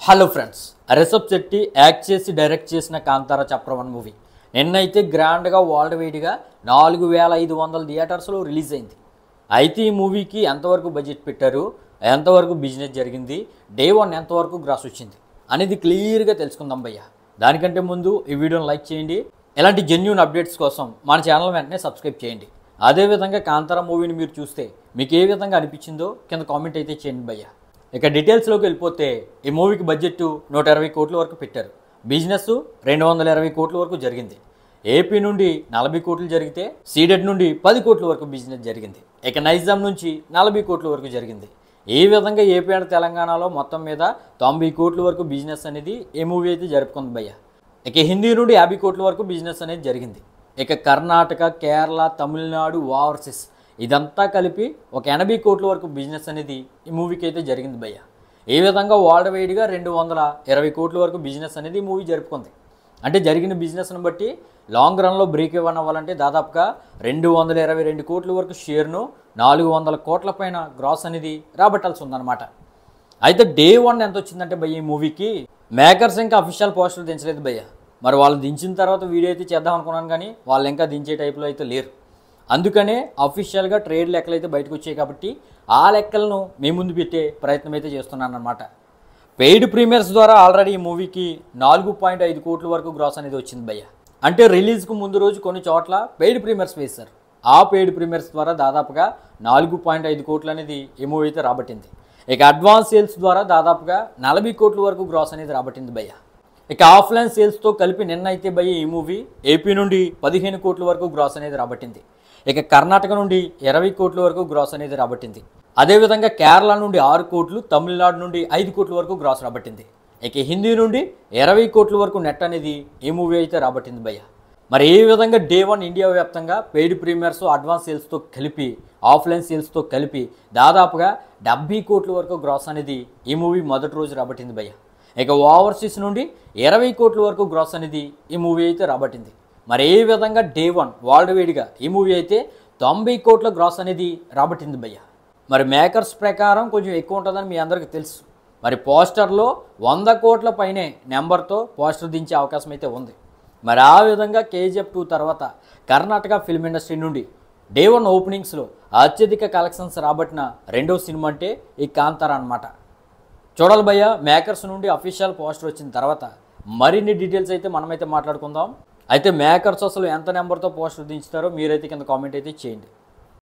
Hello friends, Rishab Shetty act చేసి direct చేసిన Kantara chapter 1 movie నిన్నైతే గ్రాండ్గా వరల్డ్ వైడ్గా 4500 థియేటర్స్లో రిలీజ్ అయింది. అయితే ఈ మూవీకి ఎంతవరకు బడ్జెట్ పెట్టారు, ఎంతవరకు బిజినెస్ జరిగింది, డే 1 ఎంతవరకు గ్రాస్ వచ్చింది అనేది క్లియర్గా తెలుసుకుందాం భయ్య. దానికంటే ముందు ఈ వీడియోని లైక్ చేయండి. ఇలాంటి జెన్యూన్ అప్డేట్స్ కోసం మన ఛానల్ వెంటనే సబ్స్క్రైబ్ చేయండి. అదేవిధంగా కాంతారా మూవీని మీరు చూస్తే మీకు ఏ విధంగా అనిపించిందో కింద కామెంట్ అయితే చేయండి భయ్య. ఇక డీటెయిల్స్లోకి వెళ్ళిపోతే ఈ మూవీకి బడ్జెట్ 120 కోట్ల వరకు పెట్టారు. బిజినెస్ 220 కోట్ల వరకు జరిగింది. ఏపీ నుండి 40 కోట్లు జరిగితే సీడెడ్ నుండి 10 కోట్ల వరకు బిజినెస్ జరిగింది. ఇక నైజాం నుంచి 40 కోట్ల వరకు జరిగింది. ఈ విధంగా ఏపీ అండ్ తెలంగాణలో మొత్తం మీద 90 కోట్ల వరకు బిజినెస్ అనేది ఈ మూవీ అయితే జరుపుకుంది భయ్య. ఇక హిందీ నుండి 50 కోట్ల వరకు బిజినెస్ అనేది జరిగింది. ఇక కర్ణాటక, కేరళ, తమిళనాడు ఓవర్సీస్ ఇదంతా కలిపి ఒక 80 కోట్ల వరకు బిజినెస్ అనేది ఈ మూవీకి అయితే జరిగింది భయ్య. ఈ విధంగా వరల్డ్ వైడ్గా 220 కోట్ల వరకు బిజినెస్ అనేది ఈ మూవీ జరుపుకుంది. అంటే జరిగిన బిజినెస్ను బట్టి లాంగ్ రన్లో బ్రేక్ ఇవ్వడం అవ్వాలంటే దాదాపుగా 222 కోట్ల వరకు షేర్ను 400 కోట్ల పైన గ్రాస్ అనేది రాబట్టాల్సి ఉందన్నమాట. అయితే డే 1 ఎంత వచ్చిందంటే భయ్య ఈ మూవీకి మేకర్స్ ఇంకా అఫీషియల్ పోస్టర్ దించలేదు భయ్య. మరి వాళ్ళు దించిన తర్వాత వీడియో అయితే చేద్దాం అనుకున్నాను, కానీ వాళ్ళు ఇంకా దించే టైప్లో అయితే లేరు. అందుకనే అఫీషియల్గా ట్రేడ్ లెక్కలు అయితే బయటకు వచ్చాయి కాబట్టి ఆ లెక్కలను మీ ముందు పెట్టే ప్రయత్నం అయితే చేస్తున్నాను అనమాట. పెయిడ్ ప్రీమియర్స్ ద్వారా ఆల్రెడీ ఈ మూవీకి 4.5 కోట్ల వరకు గ్రాస్ అనేది వచ్చింది భయ్య. అంటే రిలీజ్కు ముందు రోజు కొన్ని చోట్ల పెయిడ్ ప్రీమియర్స్ వేశారు. ఆ పెయిడ్ ప్రీమియర్స్ ద్వారా దాదాపుగా 4.5 కోట్లు అనేది ఈ మూవీ అయితే రాబట్టింది. ఇక అడ్వాన్స్ సేల్స్ ద్వారా దాదాపుగా 40 కోట్ల వరకు గ్రాస్ అనేది రాబట్టింది భయ్య. ఇక ఆఫ్లైన్ సేల్స్తో కలిపి నిన్న అయితే భయ్య ఈ మూవీ ఏపీ నుండి 15 కోట్ల వరకు గ్రాస్ అనేది రాబట్టింది. ఇక కర్ణాటక నుండి 20 కోట్ల వరకు గ్రాస్ అనేది రాబట్టింది. అదేవిధంగా కేరళ నుండి 6 కోట్లు, తమిళనాడు నుండి 5 కోట్ల వరకు గ్రాస్ రాబట్టింది. ఇక హిందీ నుండి 20 కోట్ల వరకు నెట్ అనేది ఈ మూవీ అయితే రాబట్టింది భయ్య. మరి ఏ విధంగా డే 1 ఇండియా వ్యాప్తంగా పెయిడ్ ప్రీమియర్స్, అడ్వాన్స్ సేల్స్తో కలిపి, ఆఫ్లైన్ సేల్స్తో కలిపి దాదాపుగా 70 కోట్ల వరకు గ్రాస్ అనేది ఈ మూవీ మొదటి రోజు రాబట్టింది భయ్య. ఇక ఓవర్సీస్ నుండి 20 కోట్ల వరకు గ్రాస్ అనేది ఈ మూవీ అయితే రాబట్టింది. మరి ఏ విధంగా డే 1 వరల్డ్ వైడ్గా ఈ మూవీ అయితే 90 కోట్ల గ్రాస్ అనేది రాబట్టింది భయ్య. మరి మేకర్స్ ప్రకారం కొంచెం ఎక్కువ ఉంటుందని మీ అందరికీ తెలుసు. మరి పోస్టర్లో 100 కోట్ల పైనే నెంబర్తో పోస్టర్ దించే అవకాశం అయితే ఉంది. మరి ఆ విధంగా KGF 2 తర్వాత కర్ణాటక ఫిల్మ్ ఇండస్ట్రీ నుండి డే 1 ఓపెనింగ్స్లో అత్యధిక కలెక్షన్స్ రాబట్టిన రెండో సినిమా అంటే ఈ కాంతారా అనమాట. చూడాలి భయ్య, మేకర్స్ నుండి అఫీషియల్ పోస్టర్ వచ్చిన తర్వాత మరిన్ని డీటెయిల్స్ అయితే మనమైతే మాట్లాడుకుందాం. అయితే మేకర్స్ అసలు ఎంత నెంబర్తో పోస్టర్ దించుతారో మీరైతే కింద కామెంట్ అయితే చేయండి.